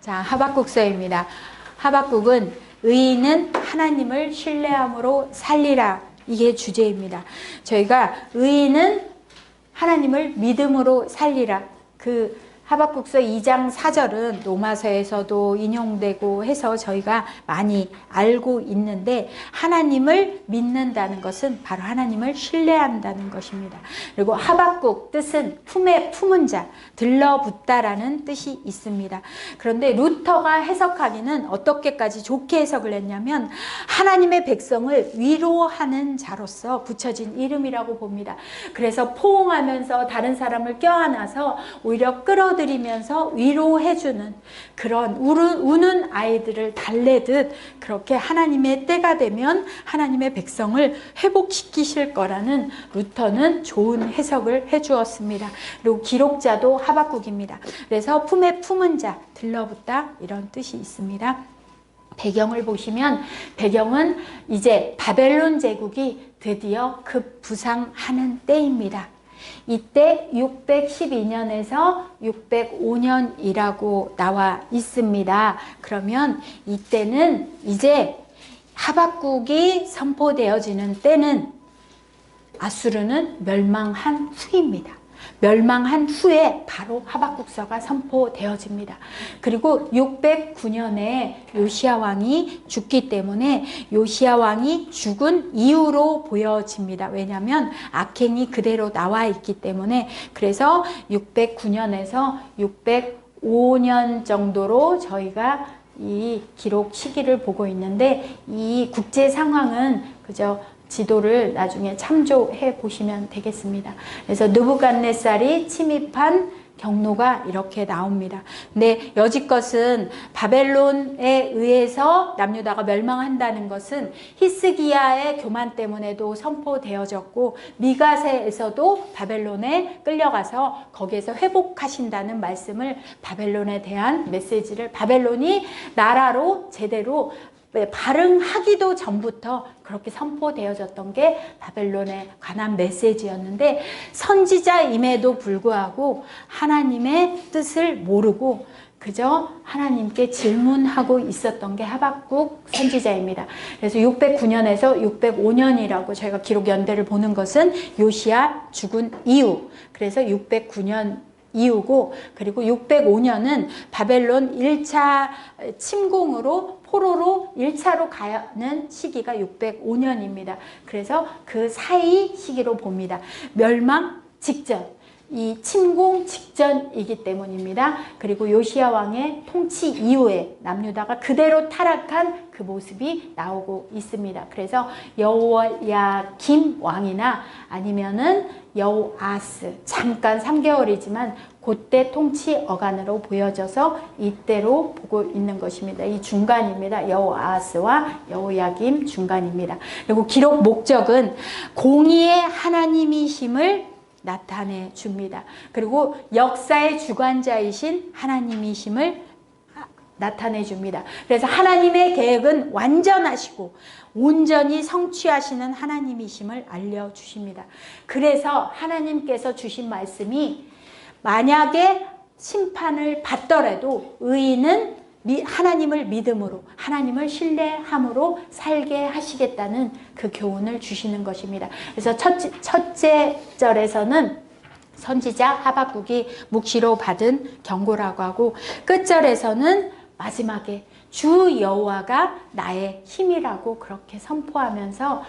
자, 하박국서입니다. 하박국은 의인은 하나님을 신뢰함으로 살리라. 이게 주제입니다. 저희가 의인은 하나님을 믿음으로 살리라. 그 하박국서 2장 4절은 로마서에서도 인용되고 해서 저희가 많이 알고 있는데, 하나님을 믿는다는 것은 바로 하나님을 신뢰한다는 것입니다. 그리고 하박국 뜻은 품에 품은 자, 들러붙다라는 뜻이 있습니다. 그런데 루터가 해석하기는 어떻게까지 좋게 해석을 했냐면, 하나님의 백성을 위로하는 자로서 붙여진 이름이라고 봅니다. 그래서 포옹하면서 다른 사람을 껴안아서 오히려 끌어들이면서 위로해주는 그런 우는 아이들을 달래듯, 그렇게 하나님의 때가 되면 하나님의 백성을 회복시키실 거라는 루터는 좋은 해석을 해주었습니다. 그리고 기록자도 하박국입니다. 그래서 품에 품은 자, 들러붙다, 이런 뜻이 있습니다. 배경을 보시면, 배경은 이제 바벨론 제국이 드디어 급부상하는 때입니다. 이때 612년에서 605년이라고 나와 있습니다. 그러면 이때는 이제 하박국이 선포되어지는 때는 아수르는 멸망한 후입니다. 멸망한 후에 바로 하박국서가 선포되어집니다. 그리고 609년에 요시야 왕이 죽기 때문에 요시야 왕이 죽은 이후로 보여집니다. 왜냐하면 악행이 그대로 나와 있기 때문에. 그래서 609년에서 605년 정도로 저희가 이 기록 시기를 보고 있는데, 이 국제 상황은 그저 지도를 나중에 참조해 보시면 되겠습니다. 그래서 느부갓네살이 침입한 경로가 이렇게 나옵니다. 근데 여지껏은 바벨론에 의해서 남유다가 멸망한다는 것은 히스기야의 교만 때문에도 선포되어졌고, 미가세에서도 바벨론에 끌려가서 거기에서 회복하신다는 말씀을, 바벨론에 대한 메시지를 바벨론이 나라로 제대로 발흥하기도 전부터 그렇게 선포되어졌던 게 바벨론에 관한 메시지였는데, 선지자임에도 불구하고 하나님의 뜻을 모르고 그저 하나님께 질문하고 있었던 게 하박국 선지자입니다. 그래서 609년에서 605년이라고 저희가 기록 연대를 보는 것은 요시야 죽은 이후, 그래서 609년 이후고, 그리고 605년은 바벨론 1차 침공으로 포로로 1차로 가는 시기가 605년입니다. 그래서 그 사이 시기로 봅니다. 멸망 직전, 이 침공 직전이기 때문입니다. 그리고 요시야 왕의 통치 이후에 남유다가 그대로 타락한 그 모습이 나오고 있습니다. 그래서 여호야김 왕이나 아니면은 여호아스, 잠깐 3개월이지만 그때 통치 어간으로 보여져서 이때로 보고 있는 것입니다. 이 중간입니다. 여호아스와 여호야김 중간입니다. 그리고 기록 목적은 공의의 하나님이심을 나타내 줍니다. 그리고 역사의 주관자이신 하나님이심을 나타내 줍니다. 그래서 하나님의 계획은 완전하시고 온전히 성취하시는 하나님이심을 알려주십니다. 그래서 하나님께서 주신 말씀이, 만약에 심판을 받더라도 의인은 하나님을 믿음으로, 하나님을 신뢰함으로 살게 하시겠다는 그 교훈을 주시는 것입니다. 그래서 첫째 절에서는 선지자 하박국이 묵시로 받은 경고라고 하고, 끝절에서는 마지막에 주 여호와가 나의 힘이라고 그렇게 선포하면서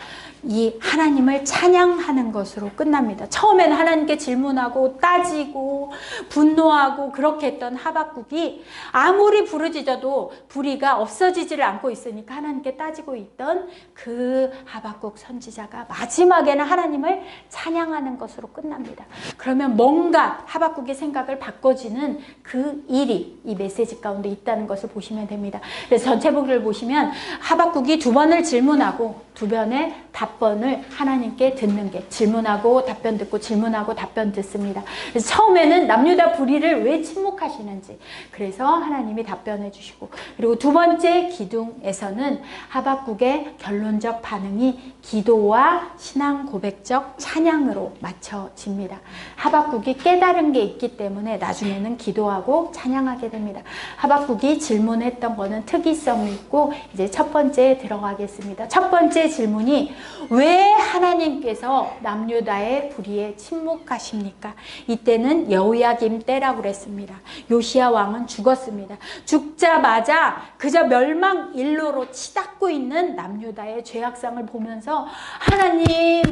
이 하나님을 찬양하는 것으로 끝납니다. 처음에는 하나님께 질문하고 따지고 분노하고 그렇게 했던 하박국이 아무리 부르짖어도 불의가 없어지지를 않고 있으니까 하나님께 따지고 있던 그 하박국 선지자가 마지막에는 하나님을 찬양하는 것으로 끝납니다. 그러면 뭔가 하박국의 생각을 바꿔지는 그 일이 이 메시지 가운데 있다는 것을 보시면 됩니다. 그래서 전체복을 보시면 하박국이 2번을 질문하고 두 변의 답변을 하나님께 듣는 게, 질문하고 답변 듣고 질문하고 답변 듣습니다. 그래서 처음에는 남유다 불의를 왜 침묵하시는지, 그래서 하나님이 답변해 주시고, 그리고 두 번째 기둥에서는 하박국의 결론적 반응이 기도와 신앙 고백적 찬양으로 맞춰집니다. 하박국이 깨달은 게 있기 때문에 나중에는 기도하고 찬양하게 됩니다. 하박국이 질문했던 거는 특이성이 있고, 이제 첫 번째에 들어가겠습니다. 첫 번째 질문이 왜 하나님께서 남유다의 불의에 침묵하십니까? 이때는 여호야김 때라고 그랬습니다. 요시야 왕은 죽었습니다. 죽자마자 그저 멸망일로로 치닫고 있는 남유다의 죄악상을 보면서 하나님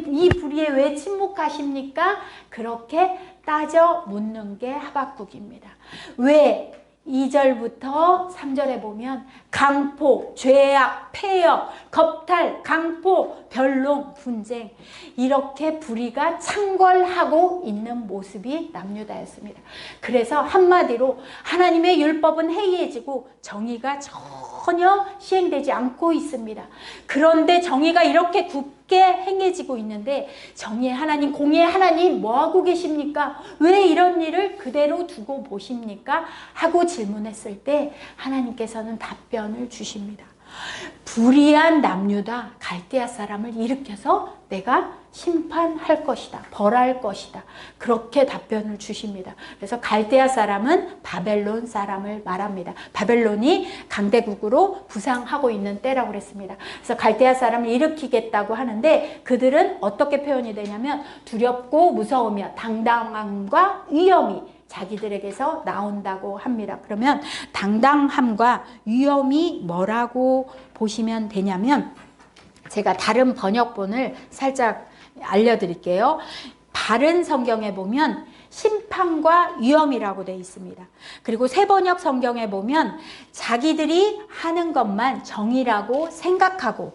이 불의에 왜 침묵하십니까? 그렇게 따져 묻는 게 하박국입니다. 왜? 2절부터 3절에 보면 강포, 죄악, 폐역, 겁탈, 강포, 변론, 분쟁, 이렇게 불의가 창궐하고 있는 모습이 남유다였습니다. 그래서 한마디로 하나님의 율법은 해이해지고 정의가 전혀 시행되지 않고 있습니다. 그런데 정의가 이렇게 굳게 행해지고 있는데 정의의 하나님, 공의의 하나님 뭐하고 계십니까? 왜 이런 일을 그대로 두고 보십니까? 하고 질문했을 때 하나님께서는 답변을 주십니다. 불의한 남유다 갈대아 사람을 일으켜서 내가 심판할 것이다, 벌할 것이다, 그렇게 답변을 주십니다. 그래서 갈대아 사람은 바벨론 사람을 말합니다. 바벨론이 강대국으로 부상하고 있는 때라고 그랬습니다. 그래서 갈대아 사람을 일으키겠다고 하는데 그들은 어떻게 표현이 되냐면 두렵고 무서우며 당당함과 위엄이 자기들에게서 나온다고 합니다. 그러면 당당함과 위엄이 뭐라고 보시면 되냐면, 제가 다른 번역본을 살짝 알려드릴게요. 바른 성경에 보면 심판과 위엄이라고 되어 있습니다. 그리고 새번역 성경에 보면 자기들이 하는 것만 정의라고 생각하고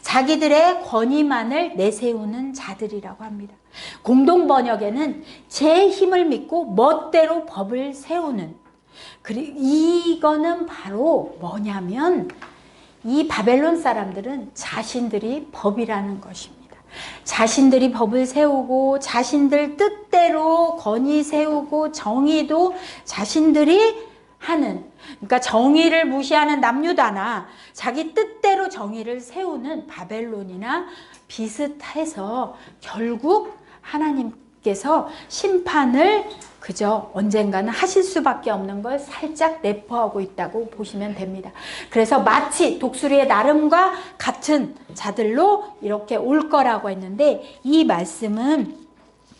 자기들의 권위만을 내세우는 자들이라고 합니다. 공동번역에는 제 힘을 믿고 멋대로 법을 세우는, 이거는 바로 뭐냐면 이 바벨론 사람들은 자신들이 법이라는 것입니다. 자신들이 법을 세우고 자신들 뜻대로 권위 세우고 정의도 자신들이 하는, 그러니까 정의를 무시하는 남유다나 자기 뜻대로 정의를 세우는 바벨론이나 비슷해서 결국 하나님께서 심판을 그저 언젠가는 하실 수밖에 없는 걸 살짝 내포하고 있다고 보시면 됩니다. 그래서 마치 독수리의 나름과 같은 자들로 이렇게 올 거라고 했는데, 이 말씀은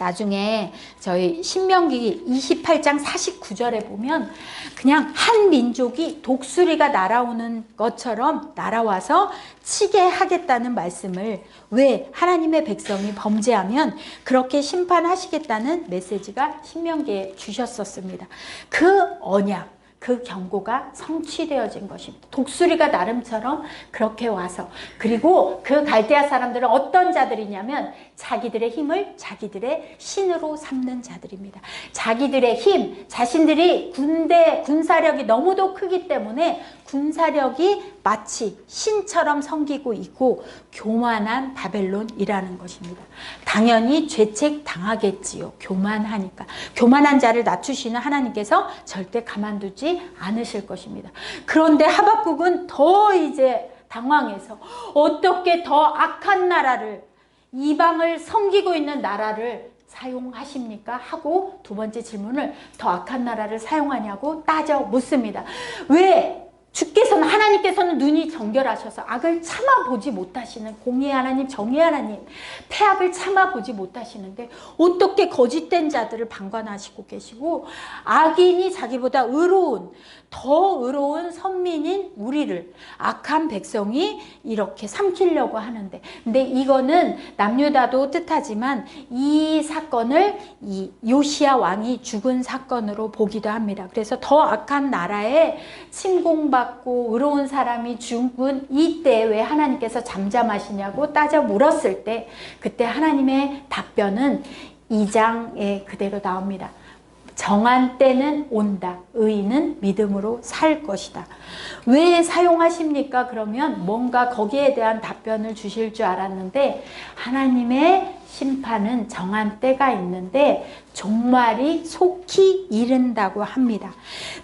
나중에 저희 신명기 28장 49절에 보면 그냥 한 민족이 독수리가 날아오는 것처럼 날아와서 치게 하겠다는 말씀을, 왜 하나님의 백성이 범죄하면 그렇게 심판하시겠다는 메시지가 신명기에 주셨었습니다. 그 언약, 그 경고가 성취되어진 것입니다. 독수리가 나름처럼 그렇게 와서, 그리고 그 갈대아 사람들은 어떤 자들이냐면 자기들의 힘을 자기들의 신으로 삼는 자들입니다. 자기들의 힘, 자신들이 군사력이 너무도 크기 때문에 군사력이 마치 신처럼 섬기고 있고 교만한 바벨론이라는 것입니다. 당연히 죄책 당하겠지요. 교만하니까. 교만한 자를 낮추시는 하나님께서 절대 가만두지 않으실 것입니다. 그런데 하박국은 더 이제 당황해서 어떻게 더 악한 나라를, 이방을 섬기고 있는 나라를 사용하십니까? 하고 두 번째 질문을, 더 악한 나라를 사용하냐고 따져 묻습니다. 왜? 주께서는, 하나님께서는 눈이 정결하셔서 악을 참아보지 못하시는 공의의 하나님, 정의의 하나님, 패악을 참아보지 못하시는데 어떻게 거짓된 자들을 방관하시고 계시고 악인이 자기보다 더 의로운 선민인 우리를, 악한 백성이 이렇게 삼키려고 하는데, 근데 이거는 남유다도 뜻하지만 이 사건을 이 요시야 왕이 죽은 사건으로 보기도 합니다. 그래서 더 악한 나라에 침공받고 의로운 사람이 죽은 이때 왜 하나님께서 잠잠하시냐고 따져 물었을 때, 그때 하나님의 답변은 2장에 그대로 나옵니다. 정한 때는 온다. 의인은 믿음으로 살 것이다. 왜 사용하십니까? 그러면 뭔가 거기에 대한 답변을 주실 줄 알았는데 하나님의 심판은 정한 때가 있는데 종말이 속히 이른다고 합니다.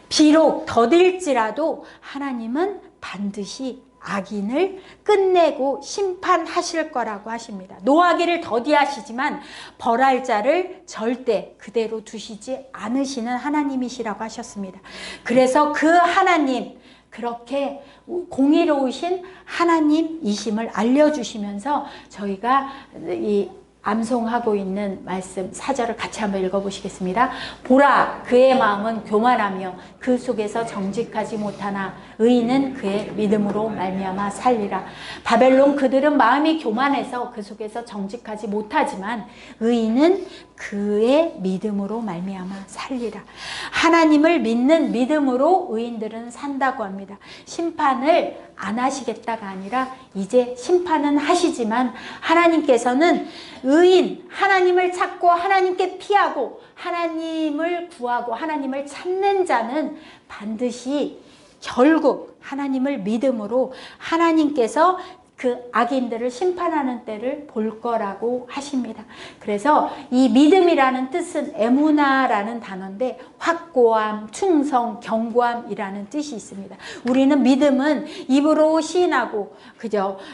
비록 더딜지라도 하나님은 반드시 악인을 끝내고 심판하실 거라고 하십니다. 노하기를 더디하시지만 벌할 자를 절대 그대로 두시지 않으시는 하나님이시라고 하셨습니다. 그래서 그 하나님, 그렇게 공의로우신 하나님이심을 알려주시면서 저희가 이 암송하고 있는 말씀 4절을 같이 한번 읽어보시겠습니다. 보라, 그의 마음은 교만하며 그 속에서 정직하지 못하나 의인은 그의 믿음으로 말미암아 살리라. 바벨론, 그들은 마음이 교만해서 그 속에서 정직하지 못하지만 의인은 그의 믿음으로 말미암아 살리라. 하나님을 믿는 믿음으로 의인들은 산다고 합니다. 심판을 안 하시겠다가 아니라 이제 심판은 하시지만 하나님께서는 의인, 하나님을 찾고 하나님께 피하고 하나님을 구하고 하나님을 찾는 자는 반드시 결국 하나님을 믿음으로 하나님께서 그 악인들을 심판하는 때를 볼 거라고 하십니다. 그래서 이 믿음이라는 뜻은 에무나라는 단어인데 확고함, 충성, 견고함이라는 뜻이 있습니다. 우리는 믿음은 입으로 시인하고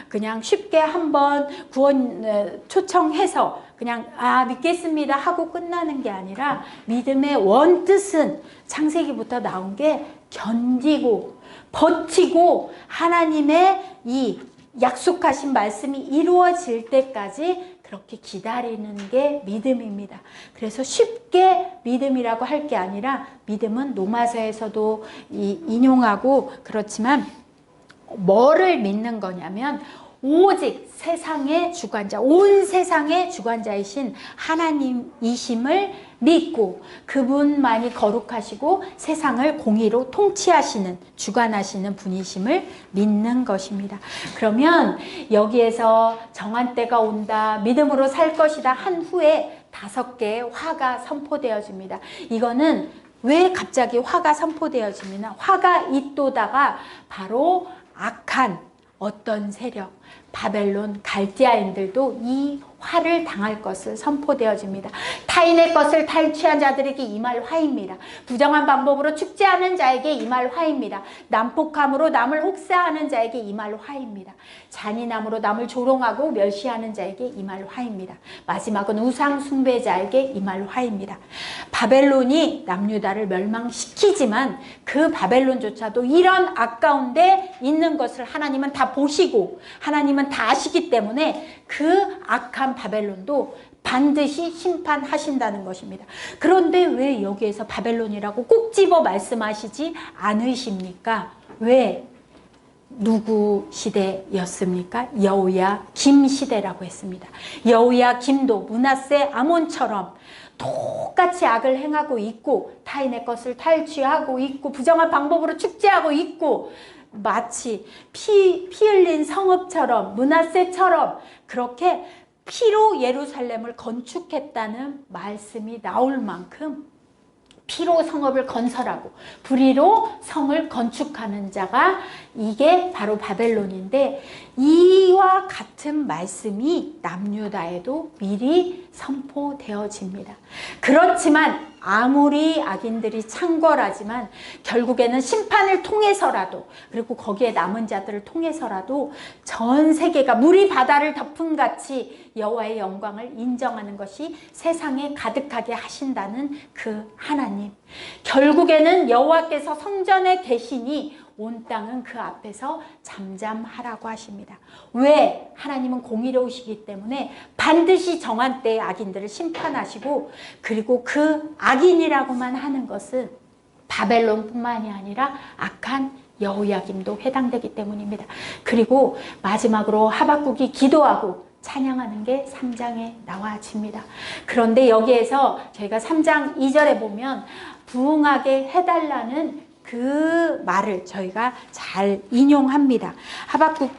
그냥 쉽게 한번 구원 초청해서 그냥 믿겠습니다 하고 끝나는 게 아니라 믿음의 원뜻은 창세기부터 나온 게 견디고 버티고 하나님의 이 약속하신 말씀이 이루어질 때까지 그렇게 기다리는 게 믿음입니다. 그래서 쉽게 믿음이라고 할 게 아니라 믿음은 로마서에서도 인용하고 그렇지만 뭐를 믿는 거냐면 오직 세상의 주관자, 온 세상의 주관자이신 하나님이심을 믿고 그분만이 거룩하시고 세상을 공의로 통치하시는, 주관하시는 분이심을 믿는 것입니다. 그러면 여기에서 정한 때가 온다, 믿음으로 살 것이다 한 후에 5개의 화가 선포되어집니다. 이거는 왜 갑자기 화가 선포되어집니까? 화가 있도다가 바로 악한 어떤 세력, 바벨론, 갈대아인들도 이 화를 당할 것을 선포되어집니다. 타인의 것을 탈취한 자들에게 임할 화입니다. 부정한 방법으로 축제하는 자에게 임할 화입니다. 난폭함으로 남을 혹사하는 자에게 임할 화입니다. 잔인함으로 남을 조롱하고 멸시하는 자에게 임할 화입니다. 마지막은 우상 숭배자에게 임할 화입니다. 바벨론이 남유다를 멸망시키지만 그 바벨론조차도 이런 악 가운데 있는 것을 하나님은 다 보시고 하나님은 다 아시기 때문에 그 악한 바벨론도 반드시 심판하신다는 것입니다. 그런데 왜 여기에서 바벨론이라고 꼭 집어 말씀하시지 않으십니까? 왜? 누구 시대였습니까? 여호야김 시대라고 했습니다. 여호야김도 므낫세 아몬처럼 똑같이 악을 행하고 있고 타인의 것을 탈취하고 있고 부정한 방법으로 축제하고 있고 마치 피 흘린 성읍처럼 므낫세처럼 그렇게 피로 예루살렘을 건축했다는 말씀이 나올 만큼 피로 성읍을 건설하고 불의로 성을 건축하는 자가 이게 바로 바벨론인데 이와 같은 말씀이 남유다에도 미리 선포되어집니다. 그렇지만 아무리 악인들이 창궐하지만 결국에는 심판을 통해서라도 그리고 거기에 남은 자들을 통해서라도 전 세계가 물이 바다를 덮은 같이 여호와의 영광을 인정하는 것이 세상에 가득하게 하신다는 그 하나님. 결국에는 여호와께서 성전에 계시니 온 땅은 그 앞에서 잠잠하라고 하십니다. 왜? 하나님은 공의로우시기 때문에 반드시 정한 때에 악인들을 심판하시고 그리고 그 악인이라고만 하는 것은 바벨론뿐만이 아니라 악한 여호야김도 해당되기 때문입니다. 그리고 마지막으로 하박국이 기도하고 찬양하는 게 3장에 나와집니다. 그런데 여기에서 저희가 3장 2절에 보면 부응하게 해달라는 그 말을 저희가 잘 인용합니다. 하박국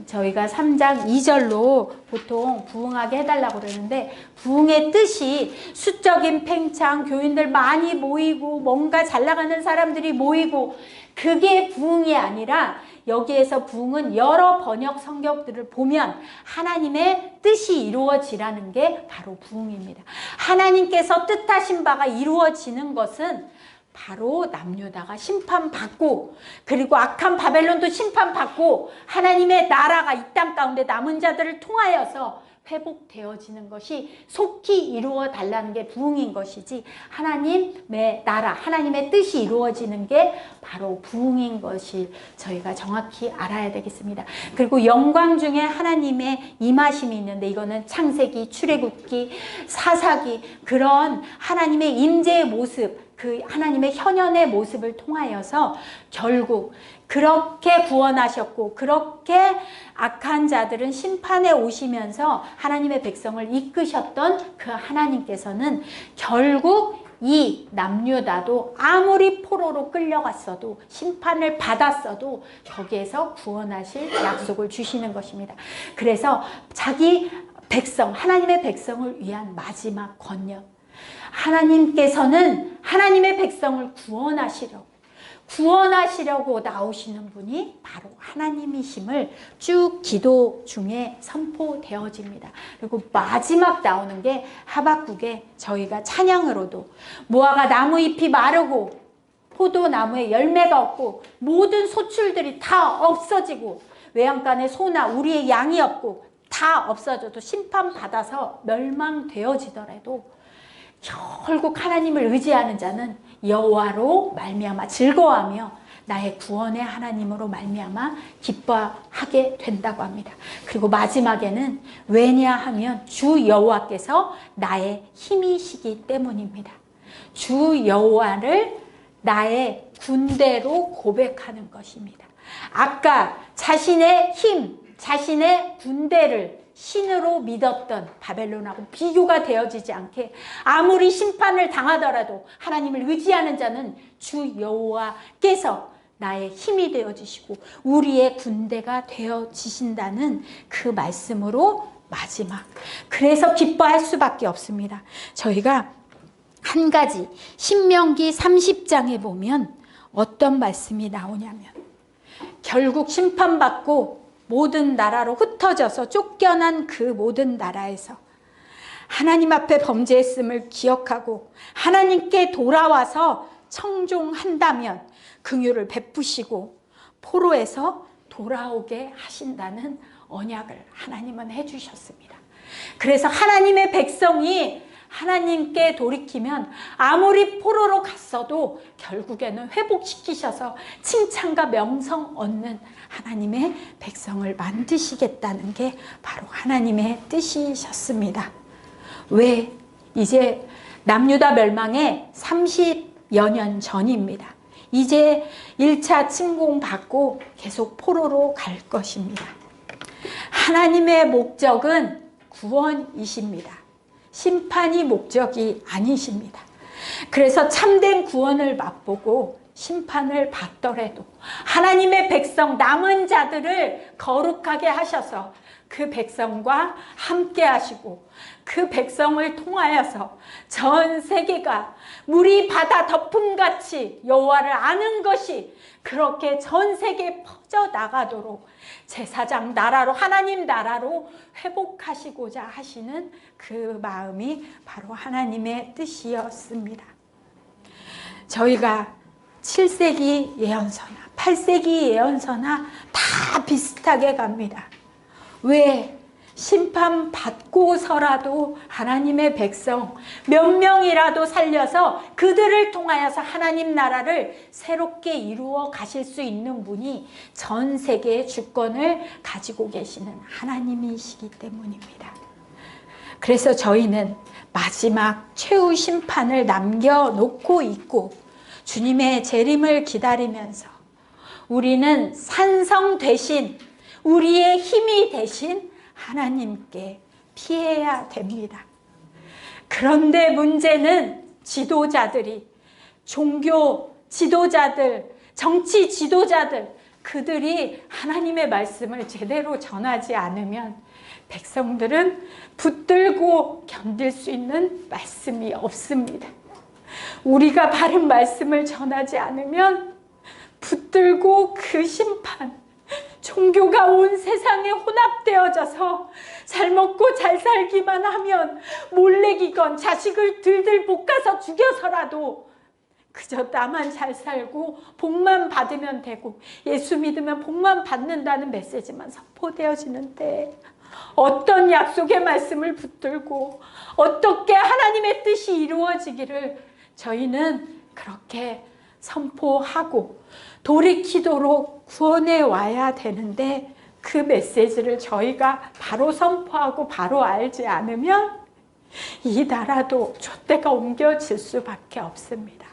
저희가 3장 2절로 보통 부흥하게 해달라고 그러는데, 부흥의 뜻이 수적인 팽창, 교인들 많이 모이고 뭔가 잘 나가는 사람들이 모이고, 그게 부흥이 아니라 여기에서 부흥은 여러 번역 성경들을 보면 하나님의 뜻이 이루어지라는 게 바로 부흥입니다. 하나님께서 뜻하신 바가 이루어지는 것은 바로 남유다가 심판받고, 그리고 악한 바벨론도 심판받고, 하나님의 나라가 이 땅 가운데 남은 자들을 통하여서 회복되어지는 것이 속히 이루어 달라는 게 부흥인 것이지, 하나님의 나라, 하나님의 뜻이 이루어지는 게 바로 부흥인 것이 저희가 정확히 알아야 되겠습니다. 그리고 영광 중에 하나님의 임하심이 있는데, 이거는 창세기, 출애굽기, 사사기, 그런 하나님의 임재의 모습, 그 하나님의 현현의 모습을 통하여서 결국 그렇게 구원하셨고, 그렇게 악한 자들은 심판에 오시면서 하나님의 백성을 이끄셨던 그 하나님께서는 결국 이 남유다도 아무리 포로로 끌려갔어도, 심판을 받았어도 거기에서 구원하실 약속을 주시는 것입니다. 그래서 자기 백성, 하나님의 백성을 위한 마지막 권역, 하나님께서는 하나님의 백성을 구원하시려고 나오시는 분이 바로 하나님이심을 쭉 기도 중에 선포되어집니다. 그리고 마지막 나오는 게 하박국에 저희가 찬양으로도, 무화과 나무 잎이 마르고 포도나무에 열매가 없고 모든 소출들이 다 없어지고, 외양간에 소나 우리의 양이 없고 다 없어져도, 심판받아서 멸망되어지더라도 결국 하나님을 의지하는 자는 여호와로 말미암아 즐거워하며 나의 구원의 하나님으로 말미암아 기뻐하게 된다고 합니다. 그리고 마지막에는 왜냐하면 주 여호와께서 나의 힘이시기 때문입니다. 주 여호와를 나의 군대로 고백하는 것입니다. 아까 자신의 힘, 자신의 군대를 신으로 믿었던 바벨론하고 비교가 되어지지 않게, 아무리 심판을 당하더라도 하나님을 의지하는 자는 주 여호와께서 나의 힘이 되어지시고 우리의 군대가 되어지신다는 그 말씀으로 마지막, 그래서 기뻐할 수밖에 없습니다. 저희가 한 가지 신명기 30장에 보면 어떤 말씀이 나오냐면, 결국 심판받고 모든 나라로 흩어져서 쫓겨난 그 모든 나라에서 하나님 앞에 범죄했음을 기억하고 하나님께 돌아와서 청종한다면 긍휼을 베푸시고 포로에서 돌아오게 하신다는 언약을 하나님은 해주셨습니다. 그래서 하나님의 백성이 하나님께 돌이키면 아무리 포로로 갔어도 결국에는 회복시키셔서 칭찬과 명성 얻는 하나님의 백성을 만드시겠다는 게 바로 하나님의 뜻이셨습니다. 왜? 이제 남유다 멸망의 30여 년 전입니다. 이제 1차 침공받고 계속 포로로 갈 것입니다. 하나님의 목적은 구원이십니다. 심판이 목적이 아니십니다. 그래서 참된 구원을 맛보고 심판을 받더라도 하나님의 백성 남은 자들을 거룩하게 하셔서 그 백성과 함께 하시고, 그 백성을 통하여서 전 세계가 물이 바다 덮음같이 여호와를 아는 것이 그렇게 전 세계에 퍼져나가도록 제사장 나라로, 하나님 나라로 회복하시고자 하시는 그 마음이 바로 하나님의 뜻이었습니다. 저희가 7세기 예언서나 8세기 예언서나 다 비슷하게 갑니다. 왜? 심판받고서라도 하나님의 백성 몇 명이라도 살려서 그들을 통하여서 하나님 나라를 새롭게 이루어 가실 수 있는 분이 전 세계의 주권을 가지고 계시는 하나님이시기 때문입니다. 그래서 저희는 마지막 최후 심판을 남겨놓고 있고 주님의 재림을 기다리면서 우리는 산성 대신, 우리의 힘이 대신 하나님께 피해야 됩니다. 그런데 문제는 지도자들이, 종교 지도자들, 정치 지도자들, 그들이 하나님의 말씀을 제대로 전하지 않으면 백성들은 붙들고 견딜 수 있는 말씀이 없습니다. 우리가 바른 말씀을 전하지 않으면 붙들고 그 심판, 종교가 온 세상에 혼합되어져서 잘 먹고 잘 살기만 하면 몰래기건 자식을 들들 볶아서 죽여서라도 그저 나만 잘 살고 복만 받으면 되고 예수 믿으면 복만 받는다는 메시지만 선포되어지는데, 어떤 약속의 말씀을 붙들고 어떻게 하나님의 뜻이 이루어지기를 저희는 그렇게 선포하고 돌이키도록 구원해 와야 되는데, 그 메시지를 저희가 바로 선포하고 바로 알지 않으면 이 나라도 촛대가 옮겨질 수밖에 없습니다.